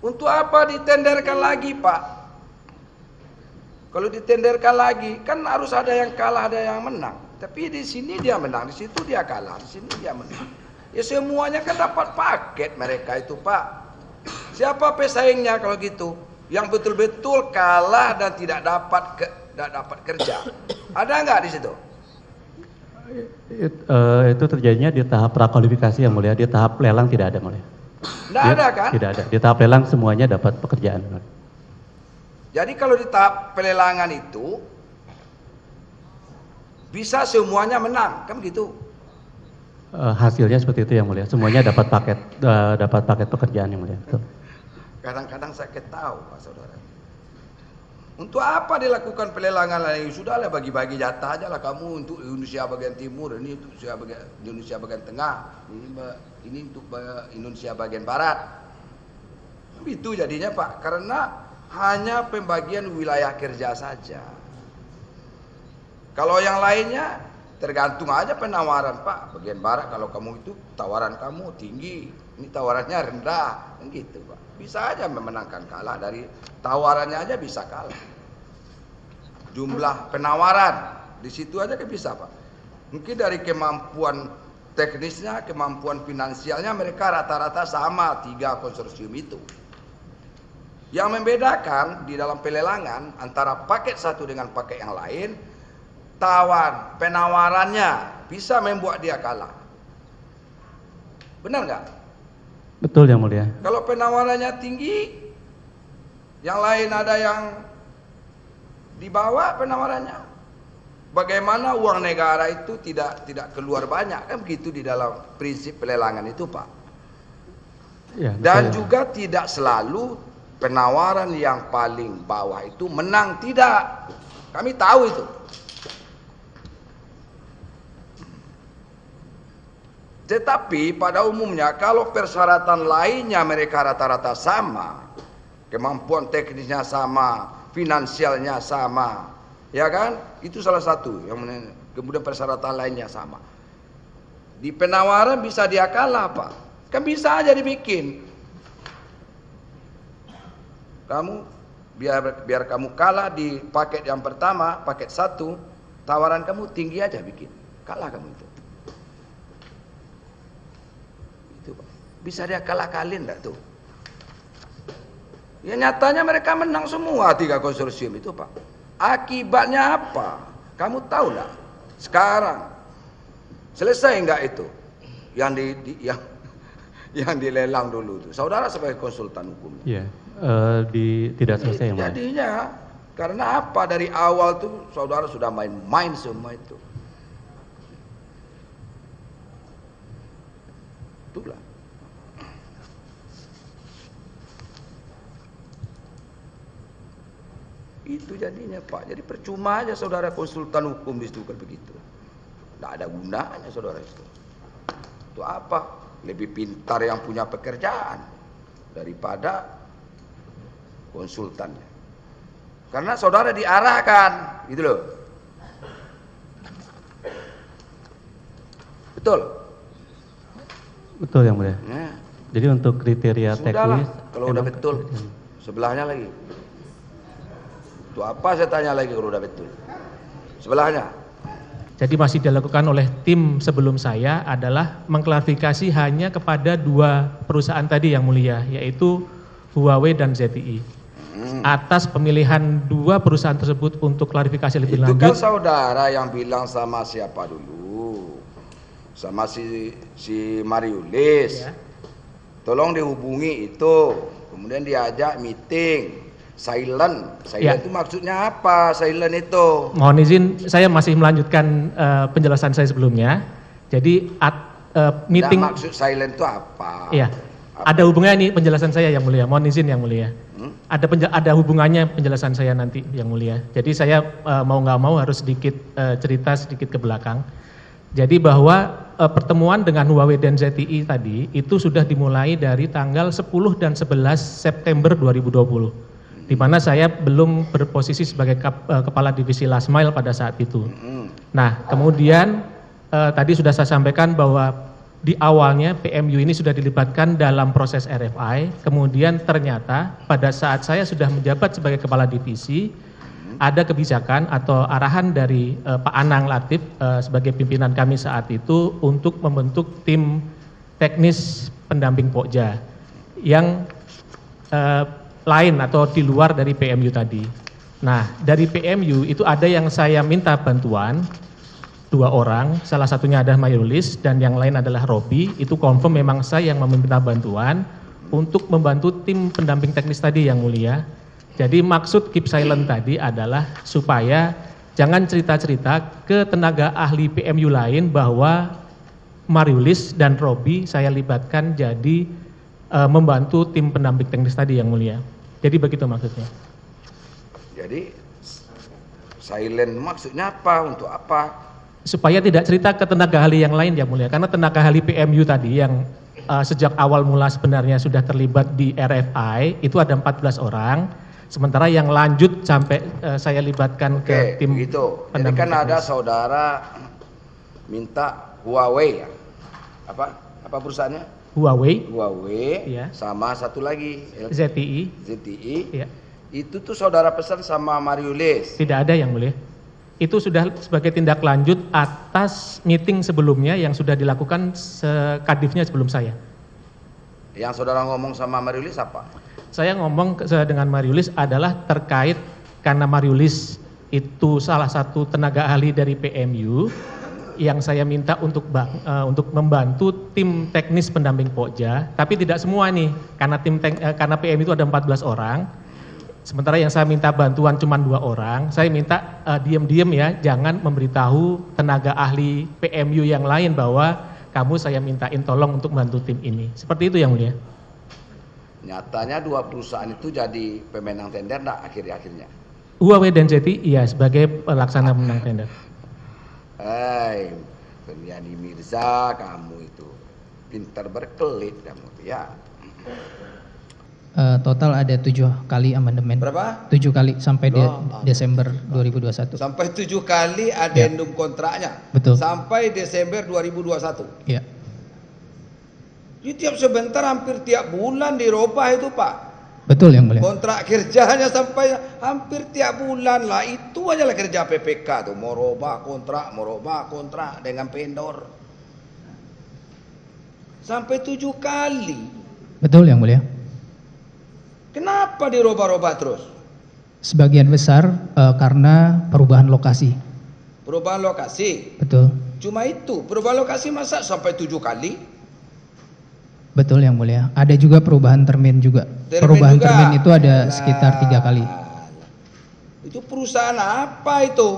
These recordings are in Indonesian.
Untuk apa ditenderkan lagi, Pak? Kalau ditenderkan lagi, kan harus ada yang kalah, ada yang menang. Tapi di sini dia menang, di situ dia kalah, di sini dia menang. Ya semuanya kan dapat paket mereka itu, Pak. Siapa pesaingnya kalau gitu? Yang betul-betul kalah dan tidak dapat kerja. Ada nggak di situ? Itu terjadinya di tahap prakualifikasi yang mulia, di tahap lelang tidak ada mulia. Tidak ada kan? Tidak ada. Di tahap lelang semuanya dapat pekerjaan. Jadi kalau di tahap pelelangan itu bisa semuanya menang, kan begitu? Hasilnya seperti itu yang mulia. Semuanya dapat paket pekerjaan yang mulia. Kadang-kadang saya tahu, Pak Saudara. Untuk apa dilakukan pelelangan lain? Sudahlah bagi-bagi jatah aja lah kamu untuk Indonesia bagian timur, ini untuk Indonesia bagian tengah, ini untuk Indonesia bagian barat. Itu jadinya, Pak, karena hanya pembagian wilayah kerja saja. Kalau yang lainnya tergantung aja penawaran, Pak. Bagian barat kalau kamu itu tawaran kamu tinggi, ini tawarannya rendah, gitu, Pak. Bisa aja memenangkan, kalah dari tawarannya aja bisa kalah. Jumlah penawaran di situ aja kan bisa, Pak. Mungkin dari kemampuan teknisnya, kemampuan finansialnya mereka rata-rata sama 3 konsorsium itu. Yang membedakan di dalam pelelangan antara paket satu dengan paket yang lain, penawarannya bisa membuat dia kalah. Benar nggak? Betul yang mulia. Kalau penawarannya tinggi, yang lain ada yang di bawah penawarannya. Bagaimana uang negara itu tidak keluar banyak, kan begitu di dalam prinsip pelelangan itu, Pak. Ya, dan juga tidak selalu penawaran yang paling bawah itu menang, tidak. Kami tahu itu. Tetapi pada umumnya kalau persyaratan lainnya mereka rata-rata sama, kemampuan teknisnya sama, finansialnya sama, ya kan? Itu salah satu yang kemudian persyaratan lainnya sama. Di penawaran bisa dia kalah, Pak. Kan bisa aja dibikin. Kamu biar kamu kalah di paket yang pertama, paket 1, tawaran kamu tinggi aja bikin. Kalah kamu itu. Bisa dia kalah-kalin enggak tuh? Ya nyatanya mereka menang semua 3 konsorsium itu, Pak. Akibatnya apa? Kamu tahu enggak? Sekarang selesai enggak itu? Yang dilelang dulu itu. Saudara sebagai konsultan hukum. Iya, tidak selesai yang jadinya karena apa? Dari awal tuh saudara sudah main-main semua itu. Itulah. Itu jadinya, Pak. Jadi percuma aja saudara konsultan hukum di situ kan begitu. Tidak ada gunanya saudara itu. Itu apa? Lebih pintar yang punya pekerjaan daripada konsultannya. Karena saudara diarahkan, gitu loh. Betul? Betul yang mulia. Nah, jadi untuk kriteria teknis. Kalau udah betul, sebelahnya lagi. Itu apa saya tanya lagi kalau udah betul? Sebelahnya. Jadi masih dilakukan oleh tim sebelum saya adalah mengklarifikasi hanya kepada 2 perusahaan tadi yang mulia, yaitu Huawei dan ZTE. Atas pemilihan 2 perusahaan tersebut untuk klarifikasi lebih lanjut. Itu kan saudara yang bilang sama siapa dulu? Sama si Mariulis. Ya. Tolong dihubungi itu. Kemudian diajak meeting. Silent ya. Itu maksudnya apa? Silent itu. Mohon izin, saya masih melanjutkan penjelasan saya sebelumnya. Jadi meeting. Nah, maksud silent itu apa? Iya. Ada hubungannya nih penjelasan saya yang mulia. Mohon izin yang mulia. Ada hubungannya penjelasan saya nanti yang mulia. Jadi saya mau nggak mau harus sedikit cerita sedikit ke belakang. Jadi bahwa pertemuan dengan Huawei dan ZTE tadi itu sudah dimulai dari tanggal 10 dan 11 September 2020. Di mana saya belum berposisi sebagai kepala divisi last mile pada saat itu. Nah, kemudian tadi sudah saya sampaikan bahwa di awalnya PMU ini sudah dilibatkan dalam proses RFI, kemudian ternyata pada saat saya sudah menjabat sebagai kepala divisi, ada kebijakan atau arahan dari Pak Anang Latif sebagai pimpinan kami saat itu untuk membentuk tim teknis pendamping Pokja yang lain atau di luar dari PMU tadi. Nah, dari PMU itu ada yang saya minta bantuan, 2 orang, salah satunya adalah Mayrulis dan yang lain adalah Robi, itu confirm memang saya yang meminta bantuan untuk membantu tim pendamping teknis tadi yang mulia. Jadi maksud keep silent tadi adalah supaya jangan cerita-cerita ke tenaga ahli PMU lain bahwa Mayrulis dan Robi saya libatkan jadi membantu tim pendamping teknis tadi yang mulia. Jadi begitu maksudnya. Jadi silent maksudnya apa? Untuk apa? Supaya tidak cerita ke tenaga ahli yang lain yang mulia, karena tenaga ahli PMU tadi yang sejak awal mula sebenarnya sudah terlibat di RFI itu ada 14 orang, sementara yang lanjut sampai saya libatkan ke tim gitu. Jadi kan ada saudara minta Huawei ya? Apa perusahaannya? Huawei ya. Sama satu lagi ZTI ya. Itu tuh saudara pesan sama Mayrulis? Tidak ada yang mulia. Itu sudah sebagai tindak lanjut atas meeting sebelumnya yang sudah dilakukan kadifnya sebelum saya. Yang saudara ngomong sama Mayrulis apa? Saya ngomong dengan Mayrulis adalah terkait karena Mayrulis itu salah satu tenaga ahli dari PMU yang saya minta untuk membantu tim teknis pendamping Pokja, tapi tidak semua nih karena PMU itu ada 14 orang. Sementara yang saya minta bantuan cuma 2 orang, saya minta diam-diam ya, jangan memberitahu tenaga ahli PMU yang lain bahwa kamu saya mintain tolong untuk bantu tim ini. Seperti itu yang mulia. Nyatanya 2 perusahaan itu jadi pemenang tender enggak akhir-akhirnya? Huawei dan ZTI iya sebagai pelaksana pemenang tender. Pendiani Mirza, kamu itu pintar berkelit kamu ya. Total ada 7 kali amandemen. Berapa? 7 kali sampai Desember 2021. Sampai 7 kali adendum kontraknya. Betul. Sampai Desember 2021. Iya. Jadi tiap sebentar hampir tiap bulan dirubah itu Pak. Betul yang mulia. Kontrak kerjanya sampai hampir tiap bulan lah. Itu aja lah kerja PPK tuh. Mau robah kontrak dengan vendor. Sampai 7 kali. Betul yang mulia. Kenapa dirubah-rubah terus? Sebagian besar karena perubahan lokasi. Perubahan lokasi? Betul. Cuma itu, perubahan lokasi masa sampai 7 kali? Betul yang mulia. Ada juga perubahan termin juga. Perubahan termin itu ada sekitar 3 kali. Itu perusahaan apa itu?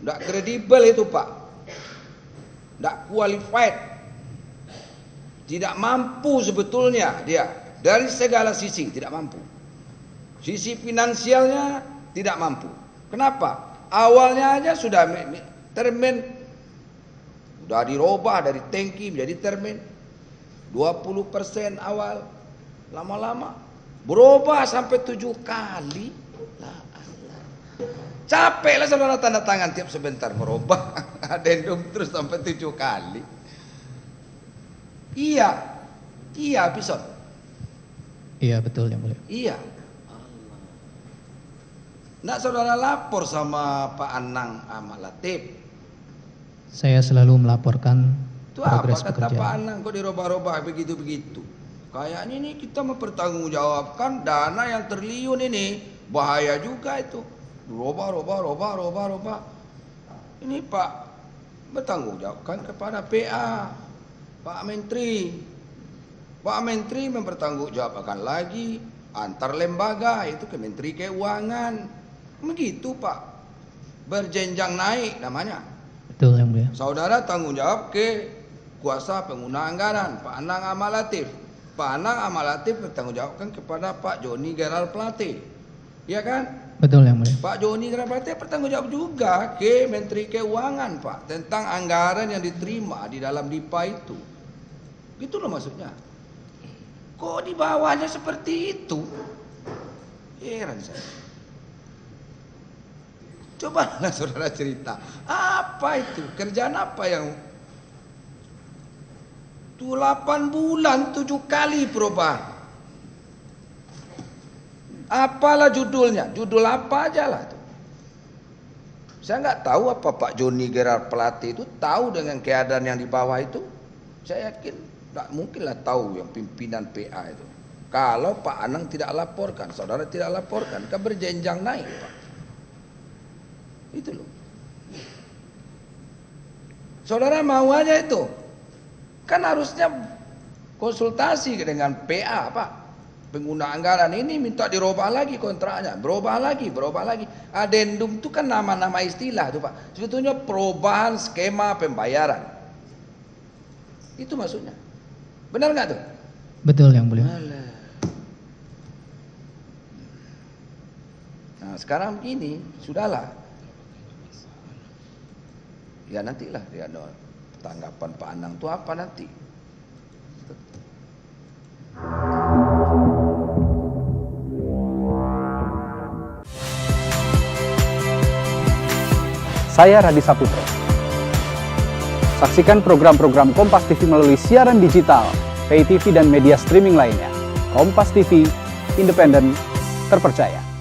Nggak kredibel itu Pak. Nggak qualified. Tidak mampu sebetulnya dia. Dari segala sisi tidak mampu. Sisi finansialnya tidak mampu. Kenapa? Awalnya aja sudah termin sudah dirubah dari tangki menjadi termin 20% awal, lama-lama berubah sampai 7 kali. Capek lah saudara tanda tangan tiap sebentar merubah adendum terus sampai 7 kali. Iya episode. Iya betul yang mulia. Iya. Nggak saudara lapor sama Pak Anang sama Latif? Saya selalu melaporkan itu progres apa kata pekerjaan. Pak Anang kok dirubah-rubah begitu-begitu? Kayaknya ini kita mempertanggungjawabkan dana yang triliun ini. Bahaya juga itu. Rubah. Ini Pak bertanggungjawabkan kepada PA, Pak Menteri. Pak Menteri mempertanggungjawabkan lagi antar lembaga, itu ke Menteri Keuangan. Begitu Pak. Berjenjang naik namanya. Betul yang mulia. Saudara tanggung jawab ke kuasa pengguna anggaran, Pak Anang Ahmad Latif. Pak Anang Ahmad Latif bertanggung jawabkan kepada Pak Joni Gerald Plate. Iya kan? Betul yang mulia. Pak Joni Gerald Plate bertanggung jawab juga ke Menteri Keuangan Pak, tentang anggaran yang diterima di dalam DIPA itu. Gitu loh maksudnya. Kok di bawahnya seperti itu? Heran saya. Cobalah saudara cerita. Apa itu? Kerjaan apa yang Itu 8 bulan 7 kali perubahan. Apalah judulnya? Judul apa aja lah tuh. Saya nggak tahu apa Pak Joni Gerard pelatih itu tahu dengan keadaan yang di bawah itu. Saya yakin nggak mungkin lah tahu yang pimpinan PA itu. Kalau Pak Anang tidak laporkan, saudara tidak laporkan, kan berjenjang naik Pak. Itu loh. Saudara mau aja itu. Kan harusnya konsultasi dengan PA Pak. Pengguna anggaran ini minta dirubah lagi kontraknya, berubah lagi. Adendum itu kan nama-nama istilah tuh Pak. Sebetulnya perubahan skema pembayaran. Itu maksudnya. Benar nggak tuh? Betul Yang Mulia. Nah sekarang begini, sudahlah. Ya nantilah dia tanggapan Pak Anang itu apa nanti. Saya Radi Saputro. Saksikan program-program Kompas TV melalui siaran digital, pay TV dan media streaming lainnya. Kompas TV, independen, terpercaya.